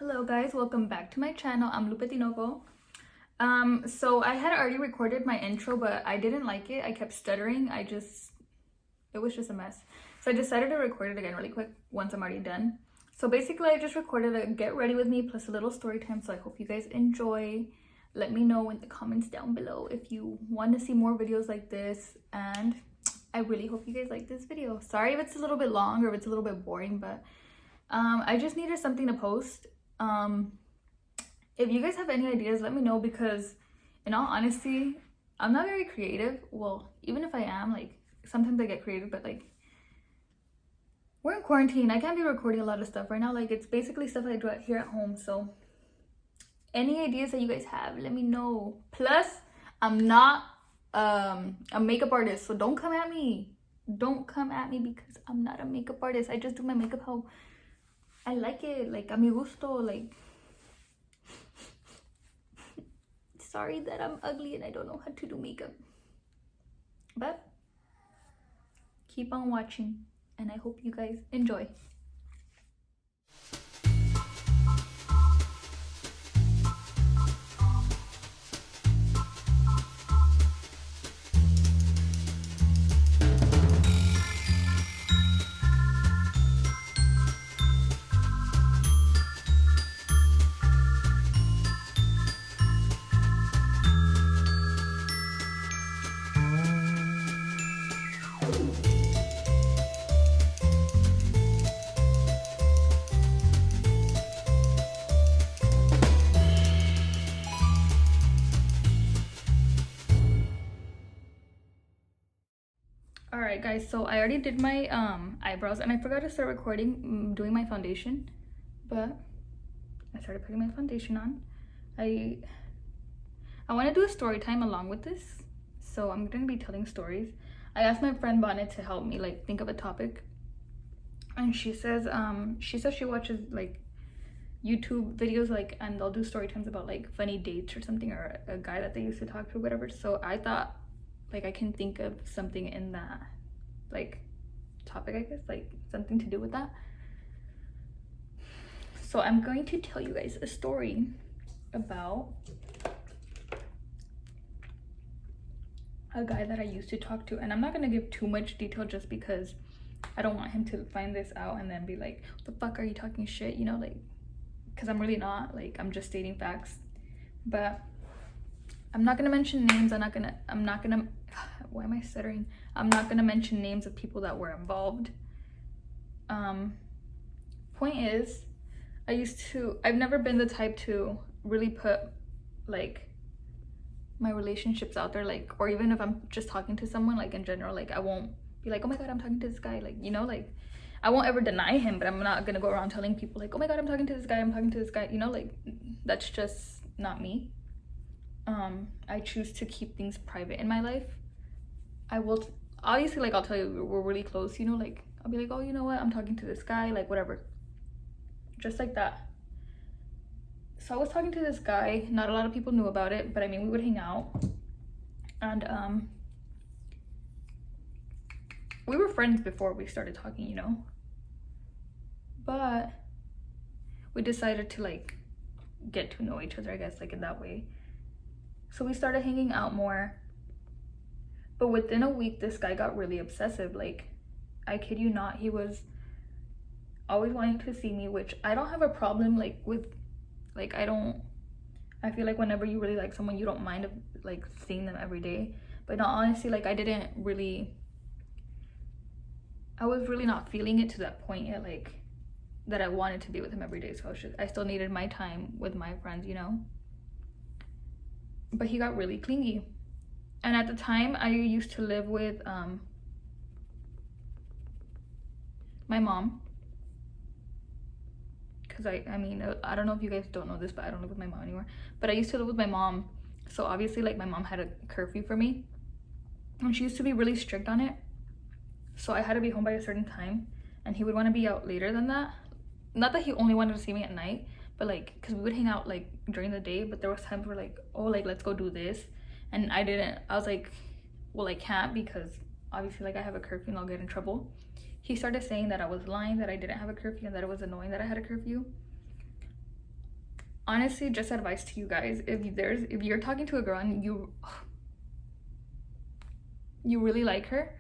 Hello guys, welcome back to my channel. I'm Lupe Tinoco. So I had already recorded my intro, but I didn't like it. I kept stuttering. It was just a mess. So I decided to record it again really quick once I'm already done. So basically I just recorded a get ready with me plus a little story time. So I hope you guys enjoy. Let me know in the comments down below if you want to see more videos like this, and I really hope you guys like this video. Sorry if it's a little bit long or if it's a little bit boring, but I just needed something to post. If you guys have any ideas, let me know, because in all honesty, I'm not very creative. Well, even if I am, like, sometimes I get creative, but like, we're in quarantine. I can't be recording a lot of stuff right now. Like, it's basically stuff I do here at home. So any ideas that you guys have, let me know. Plus, I'm not a makeup artist, so don't come at me. Don't come at me because I'm not a makeup artist. I just do my makeup how I like it, like a mi gusto. Like, sorry that I'm ugly and I don't know how to do makeup, but keep on watching and I hope you guys enjoy. Alright guys, so I already did my eyebrows and I forgot to start recording doing my foundation, but I started putting my foundation on. I want to do a story time along with this, so I'm gonna be telling stories. I asked my friend Bonnet to help me like think of a topic, and she says she watches like YouTube videos, like, and they'll do story times about like funny dates or something, or a guy that they used to talk to, whatever. So I thought, like, I can think of something in that like topic, I guess, like something to do with that. So I'm going to tell you guys a story about a guy that I used to talk to, and I'm not gonna give too much detail just because I don't want him to find this out and then be like, what the fuck are you talking shit, you know, like, because I'm really not, like, I'm just stating facts. But I'm not gonna mention names. I'm not gonna why am I stuttering? I'm not gonna mention names of people that were involved. Point is, I've never been the type to really put like my relationships out there, like, or even if I'm just talking to someone, like in general, like I won't be like, oh my god, I'm talking to this guy, like, you know, like I won't ever deny him, but I'm not gonna go around telling people like, oh my god, I'm talking to this guy, you know, like that's just not me. I choose to keep things private in my life. I will obviously, like, I'll tell you we're really close, you know, like I'll be like, oh, you know what, I'm talking to this guy, like whatever, just like that. So I was talking to this guy. Not a lot of people knew about it, but I mean, we would hang out, and we were friends before we started talking, you know, but we decided to like get to know each other, I guess, like in that way. So we started hanging out more, but within a week this guy got really obsessive. Like, I kid you not, he was always wanting to see me, which I don't have a problem like with. Like, I feel like whenever you really like someone, you don't mind like seeing them every day. But no, honestly, like I was really not feeling it to that point yet, like that I wanted to be with him every day. So I still needed my time with my friends, you know. But he got really clingy. And at the time I used to live with my mom, because I mean, I don't know if you guys don't know this, but I don't live with my mom anymore, but I used to live with my mom. So obviously, like, my mom had a curfew for me, and she used to be really strict on it. So I had to be home by a certain time, and he would want to be out later than that. Not that he only wanted to see me at night, but like, because we would hang out like during the day, but there was times where like, oh, like, let's go do this, and I was like, well, I can't, because obviously, like, I have a curfew and I'll get in trouble. He started saying that I was lying, that I didn't have a curfew, and that it was annoying that I had a curfew. honestly, just advice to you guys, if you're talking to a girl and you really like her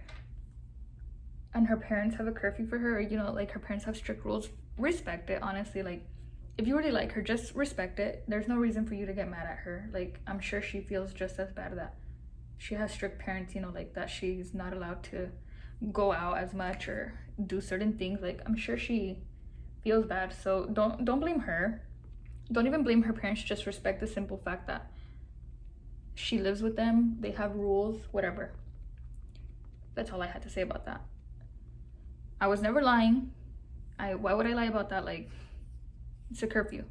and her parents have a curfew for her, or you know, like her parents have strict rules, respect it. Honestly, like if you really like her, just respect it. There's no reason for you to get mad at her. Like I'm sure she feels just as bad that she has strict parents, you know, like that she's not allowed to go out as much or do certain things. Like I'm sure she feels bad. So don't blame her. Don't even blame her parents. Just respect the simple fact that she lives with them, they have rules, whatever. That's all I had to say about that. I was never lying. Why would I lie about that? Like, it's a curfew.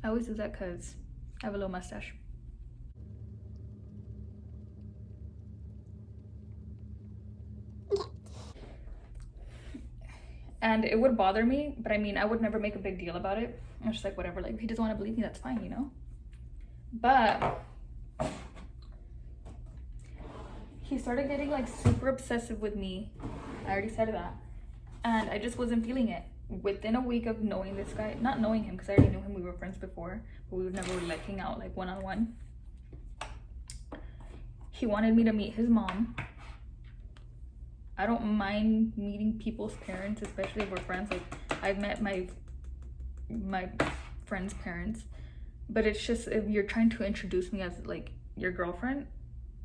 I always do that because I have a little mustache. And it would bother me, but I mean, I would never make a big deal about it. I'm just like, whatever, like if he doesn't want to believe me, that's fine, you know? But he started getting like super obsessive with me. I already said that. And I just wasn't feeling it. Within a week of knowing this guy, not knowing him because I already knew him, we were friends before, but we would never really like hang out like one-on-one. He wanted me to meet his mom. I don't mind meeting people's parents, especially if we're friends. Like I've met my friend's parents, but it's just if you're trying to introduce me as like your girlfriend,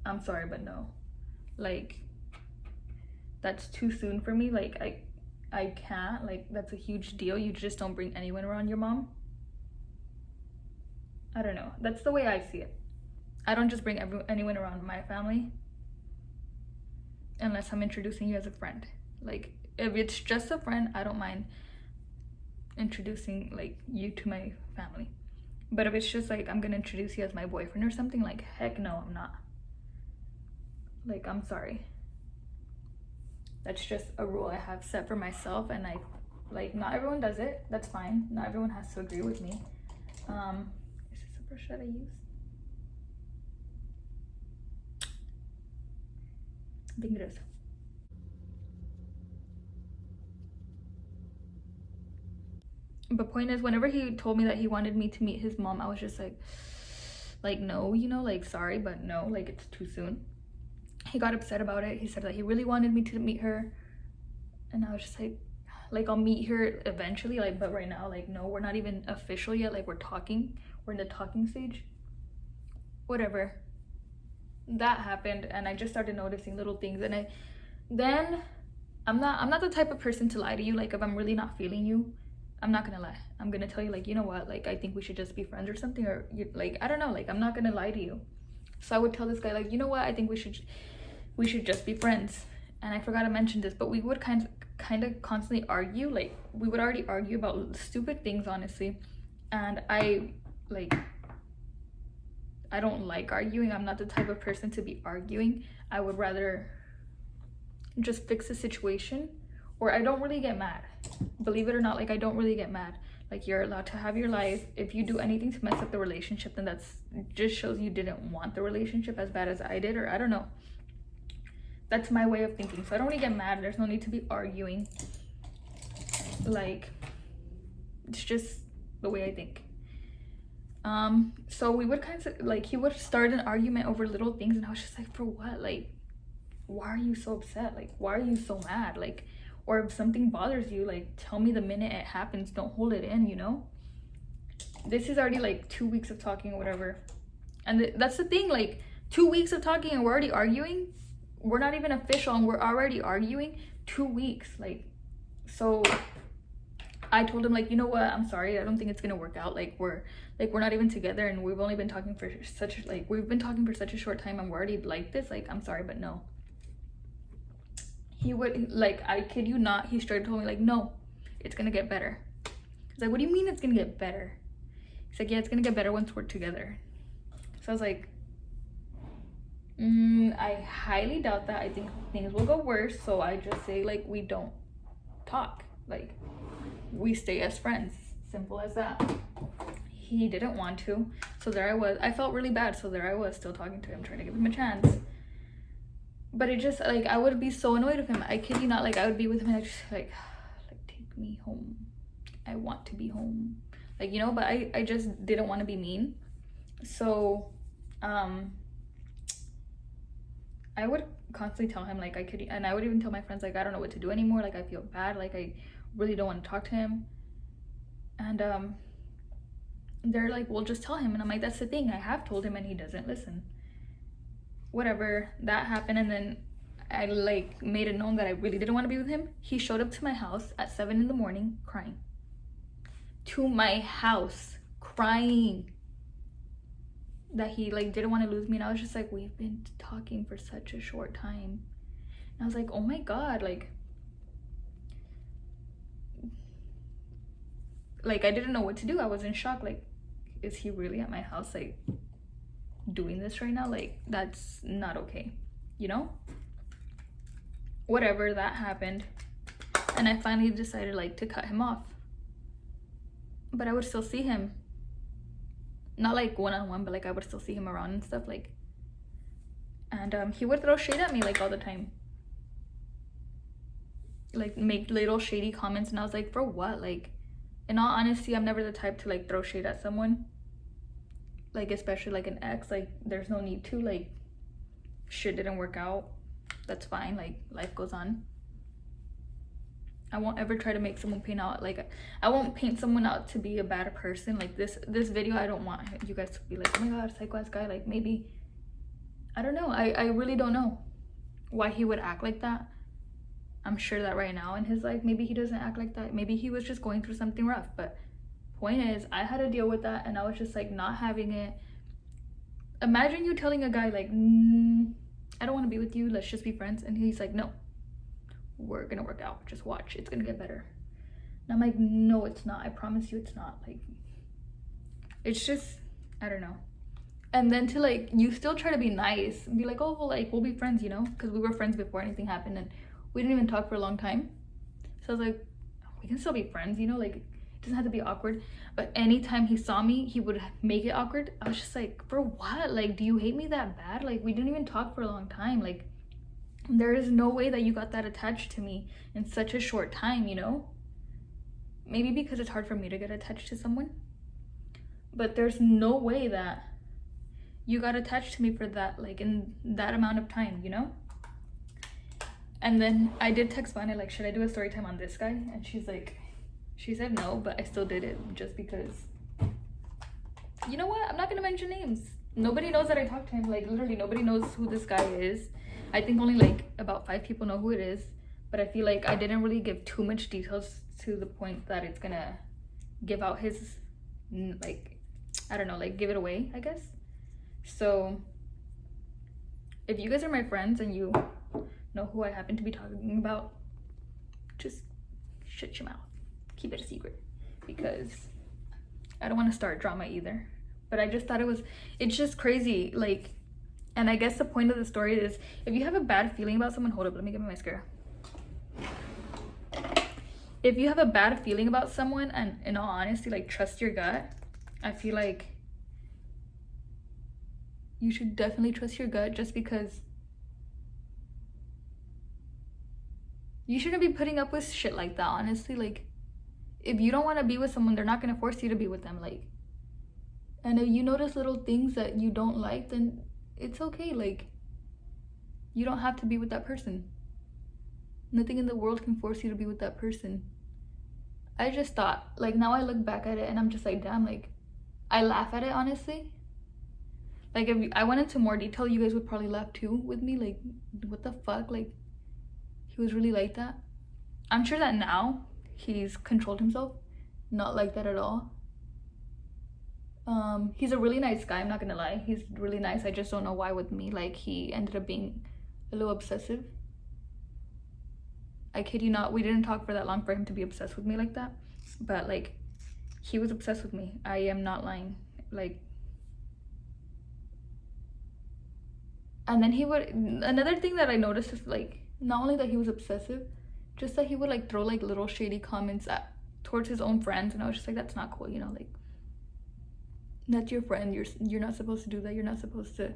I'm sorry, but no. Like that's too soon for me. Like I can't, like that's a huge deal. You just don't bring anyone around your mom. I don't know, that's the way I see it. I don't just bring anyone around my family unless I'm introducing you as a friend. Like if it's just a friend, I don't mind introducing like you to my family. But if it's just like I'm gonna introduce you as my boyfriend or something, like heck no, I'm not. Like I'm sorry, that's just a rule I have set for myself, and I like not everyone does it. That's fine, not everyone has to agree with me. Is this a brush that I use? I think it is. But point is, whenever he told me that he wanted me to meet his mom, I was just like no, you know, like sorry, but no, like it's too soon. He got upset about it. He said that he really wanted me to meet her, and I was just like I'll meet her eventually, like but right now, like no, we're not even official yet. Like we're in the talking stage, whatever. That happened, and I just started noticing little things, and I'm not the type of person to lie to you. Like if I'm really not feeling you, I'm not gonna lie. I'm gonna tell you like, you know what, like I think we should just be friends or something, or you, like I don't know, like I'm not gonna lie to you. So I would tell this guy like, you know what, I think we should just be friends. And I forgot to mention this, but we would kind of constantly argue. Like we would already argue about stupid things, honestly. And I don't like arguing. I'm not the type of person to be arguing. I would rather just fix the situation, or I don't really get mad. Believe it or not, like I don't really get mad. Like you're allowed to have your life. If you do anything to mess up the relationship, then that's just shows you didn't want the relationship as bad as I did, or I don't know. That's my way of thinking. So I don't really get mad. There's no need to be arguing. Like it's just the way I think. So we would kind of like, he would start an argument over little things, and I was just like, for what? Like why are you so upset? Like why are you so mad? Like, or if something bothers you, like tell me the minute it happens. Don't hold it in, you know? This is already like 2 weeks of talking or whatever, and that's the thing, like 2 weeks of talking and we're already arguing. We're not even official and we're already arguing. 2 weeks. Like, so I told him like, you know what, I'm sorry, I don't think it's gonna work out. Like we're not even together, and we've only been talking for such a short time, and we're already like this. Like I'm sorry, but no. He would, like, I kid you not, he straight told me like, no, it's gonna get better. I was like, what do you mean it's gonna get better? He's like, yeah, it's gonna get better once we're together. So I was like, I highly doubt that. I think things will go worse. So I just say like, we don't talk, like we stay as friends, simple as that. He didn't want to, so there I was. I felt really bad, so there I was still talking to him, trying to give him a chance. But it just, like, I would be so annoyed with him. I kid you not, like I would be with him and I just like take me home. I want to be home, like, you know, but I just didn't want to be mean. So I would constantly tell him like I could, and I would even tell my friends like I don't know what to do anymore, like I feel bad, like I really don't want to talk to him. And they're like, well, just tell him. And I'm like, that's the thing, I have told him and he doesn't listen. Whatever, that happened. And then I like made it known that I really didn't want to be with him. He showed up to my house at 7 in the morning crying. To my house, crying that he like didn't want to lose me. And I was just like, we've been talking for such a short time. And I was like, oh my god, like I didn't know what to do. I was in shock, like, is he really at my house like doing this right now? Like, that's not okay, you know? Whatever, that happened. And I finally decided like to cut him off. But I would still see him. Not like one-on-one, but like I would still see him around and stuff, like. And he would throw shade at me like all the time. Like make little shady comments, and I was like, for what? Like, in all honesty, I'm never the type to like throw shade at someone. Like, especially like an ex, like there's no need to. Like, shit didn't work out, that's fine, like life goes on. I won't ever try to make someone paint out, like I won't paint someone out to be a bad person. Like this video, I don't want you guys to be like, oh my god, psycho ass guy. Like, maybe, I don't know, I really don't know why he would act like that. I'm sure that right now in his life, maybe he doesn't act like that. Maybe he was just going through something rough. But point is, I had to deal with that, and I was just like not having it. Imagine you telling a guy like, I don't want to be with you, let's just be friends. And he's like, no, we're gonna work out, just watch, it's gonna get better. And I'm like, no, it's not, I promise you it's not. Like, it's just, I don't know. And then to like, you still try to be nice and be like, oh well, like we'll be friends, you know, because we were friends before anything happened, and we didn't even talk for a long time. So I was like, we can still be friends, you know, like it doesn't have to be awkward. But anytime he saw me, he would make it awkward. I was just like, for what? Like, do you hate me that bad? Like, we didn't even talk for a long time. Like, there is no way that you got that attached to me in such a short time, you know? Maybe because it's hard for me to get attached to someone, but there's no way that you got attached to me for that, like in that amount of time, you know? And then I did text Vanya, like, should I do a story time on this guy? And she's like, she said no, but I still did it just because, you know what? I'm not gonna mention names. Nobody knows that I talked to him. Like, literally nobody knows who this guy is. I think only like about 5 people know who it is. But I feel like I didn't really give too much details to the point that it's gonna give out his, like, I don't know, like give it away, I guess. So if you guys are my friends and you know who I happen to be talking about, just shut your mouth, keep it a secret, because I don't want to start drama either. But I just thought it's just crazy, like. And I guess the point of the story is, if you have a bad feeling about someone, hold up, let me get my mascara. If you have a bad feeling about someone, and in all honesty, like, trust your gut, I feel like you should definitely trust your gut, just because you shouldn't be putting up with shit like that, honestly. Like, if you don't want to be with someone, they're not going to force you to be with them, like. And if you notice little things that you don't like, then it's okay. Like, you don't have to be with that person. Nothing in the world can force you to be with that person. I just thought, like, now I look back at it and I'm just like, damn, like, I laugh at it, honestly. Like, if I went into more detail, you guys would probably laugh too with me. Like, what the fuck? Like, he was really like that. I'm sure that now he's controlled himself. Not like that at all. He's a really nice guy, I'm not gonna lie. He's really nice. I just don't know why with me, like, he ended up being a little obsessive. I kid you not, we didn't talk for that long for him to be obsessed with me like that. But, like, he was obsessed with me. I am not lying. Like, and then he would, another thing that I noticed is, like, not only that he was obsessive, just that he would, like, throw, like, little shady comments towards his own friends. And I was just like, that's not cool, you know? Like, that's your friend. You're not supposed to do that. You're not supposed to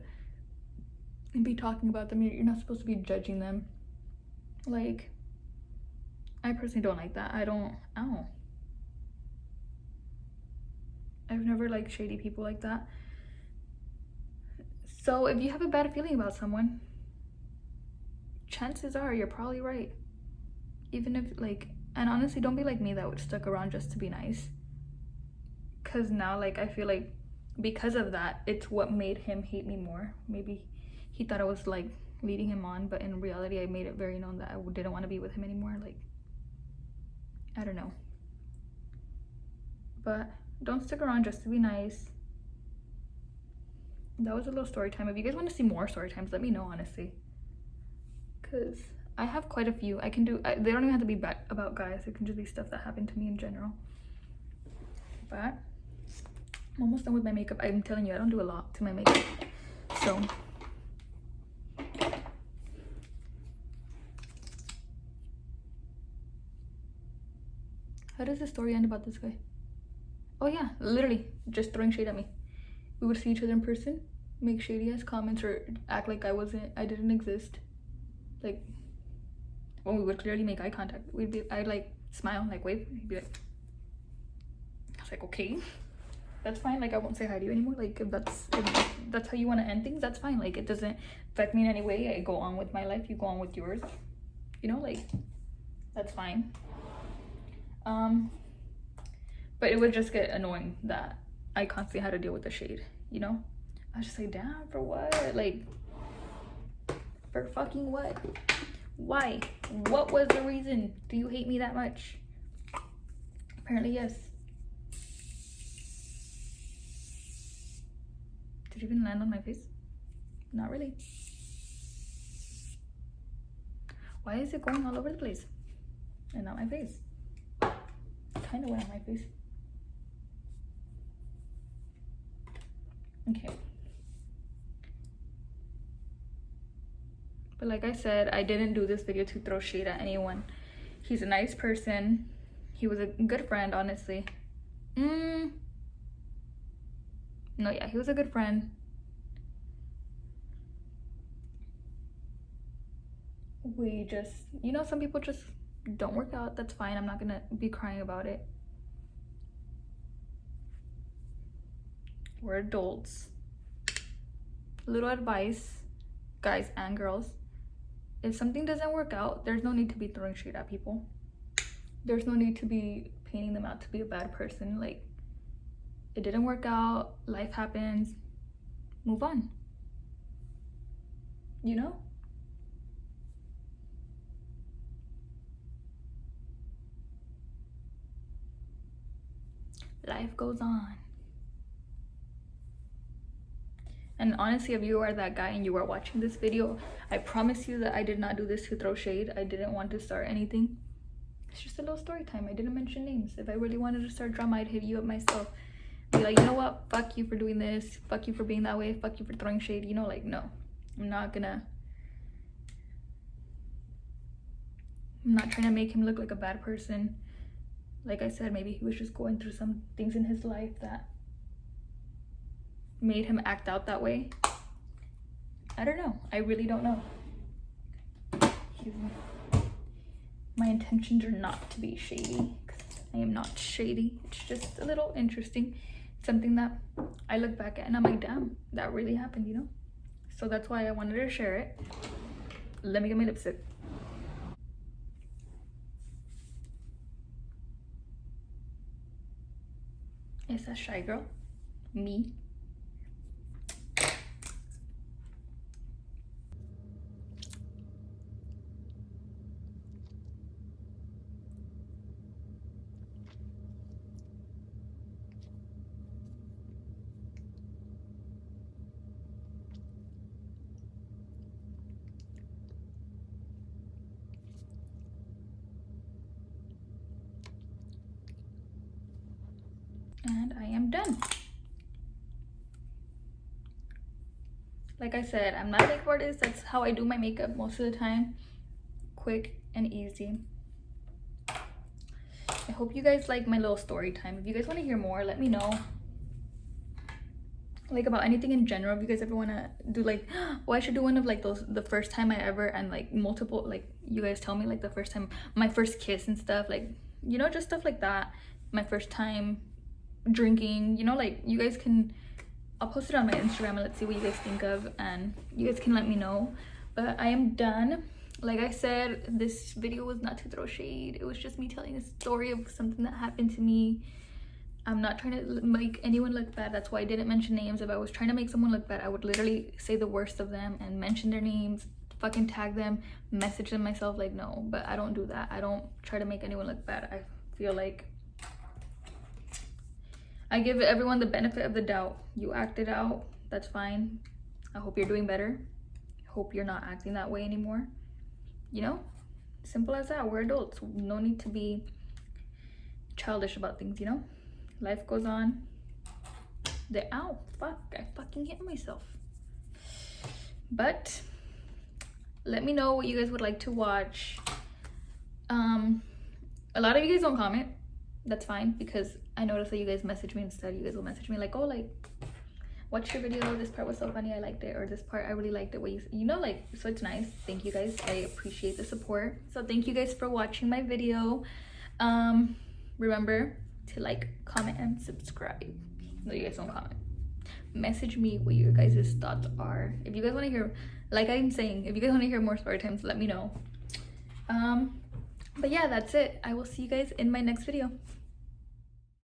be talking about them. You're not supposed to be judging them. Like, I personally don't like that. I don't. I've never liked shady people like that. So if you have a bad feeling about someone, chances are you're probably right. Even if like, and honestly, don't be like me that would stuck around just to be nice. Cause now like I feel like because of that, it's what made him hate me more. Maybe he thought I was like leading him on, but in reality I made it very known that I didn't want to be with him anymore. Like, I don't know. But don't stick around just to be nice. That was a little story time. If you guys want to see more story times, let me know, honestly, because I have quite a few. I can do, they don't even have to be about guys. It can just be stuff that happened to me in general. But I'm almost done with my makeup. I'm telling you, I don't do a lot to my makeup. So how does the story end about this guy? Oh yeah, literally just throwing shade at me. We would see each other in person, make shady ass comments or act like I didn't exist. Like when we would clearly make eye contact, I'd like smile, like wave, he'd be like, I was like, okay, that's fine. Like I won't say hi to you anymore. Like if that's how you want to end things, that's fine. Like it doesn't affect me in any way. I go on with my life, you go on with yours. You know, like that's fine. But it would just get annoying that I constantly had to deal with the shade, you know? I was just like, damn, for what? Like, for fucking what? Why? What was the reason? Do you hate me that much? Apparently, yes. Did you even land on my face? Not really. Why is it going all over the place? And not my face. Kind of went on my face. Okay. But like I said, I didn't do this video to throw shade at anyone. He's a nice person. He was a good friend, honestly. No, yeah, he was a good friend. We just, you know, some people just don't work out. That's fine. I'm not gonna be crying about it. We're adults. Little advice, guys and girls. If something doesn't work out, there's no need to be throwing shade at people. There's no need to be painting them out to be a bad person. Like, it didn't work out, life happens, move on. You know? Life goes on. And honestly, if you are that guy and you are watching this video, I promise you that I did not do this to throw shade. I didn't want to start anything. It's just a little story time. I didn't mention names. If I really wanted to start drama, I'd hit you up myself. Be like, you know what? Fuck you for doing this. Fuck you for being that way. Fuck you for throwing shade. You know, like, no. I'm not trying to make him look like a bad person. Like I said, maybe he was just going through some things in his life that made him act out that way. I don't know. I really don't know. My intentions are not to be shady. I am not shady. It's just a little interesting. Something that I look back at and I'm like, damn, that really happened, you know? So that's why I wanted to share it. Let me get my lipstick. It's a shy girl. Me. And I am done. Like I said, I'm not a makeup artist. That's how I do my makeup most of the time. Quick and easy. I hope you guys like my little story time. If you guys want to hear more, let me know. Like about anything in general. If you guys ever want to do like, oh, I should do one of like those, the first time I ever, and like multiple, like you guys tell me like the first time, my first kiss and stuff, like, you know, just stuff like that. My first time drinking, you know, like you guys can, I'll post it on my Instagram and let's see what you guys think of, and you guys can let me know. But I am done. Like I said, this video was not to throw shade. It was just me telling a story of something that happened to me. I'm not trying to make anyone look bad. That's why I didn't mention names. If I was trying to make someone look bad, I would literally say the worst of them and mention their names, fucking tag them, message them myself. Like, no, but I don't do that. I don't try to make anyone look bad. I feel like I give everyone the benefit of the doubt. You acted out, that's fine. I hope you're doing better. I hope you're not acting that way anymore. You know, simple as that. We're adults. No need to be childish about things, you know? Life goes on. Ow, fuck, I fucking hit myself. But let me know what you guys would like to watch. A lot of you guys don't comment. That's fine, because I noticed that you guys message me instead. You guys will message me like, oh, like, watch your video, this part was so funny, I liked it, or this part I really liked it, what you know, like, so it's nice. Thank you guys, I appreciate the support. So thank you guys for watching my video. Remember to like, comment, and subscribe. No, you guys don't comment. Message me what your guys' thoughts are. If you guys want to hear, like I'm saying, if you guys want to hear more story times, let me know. But yeah, that's it. I will see you guys in my next video.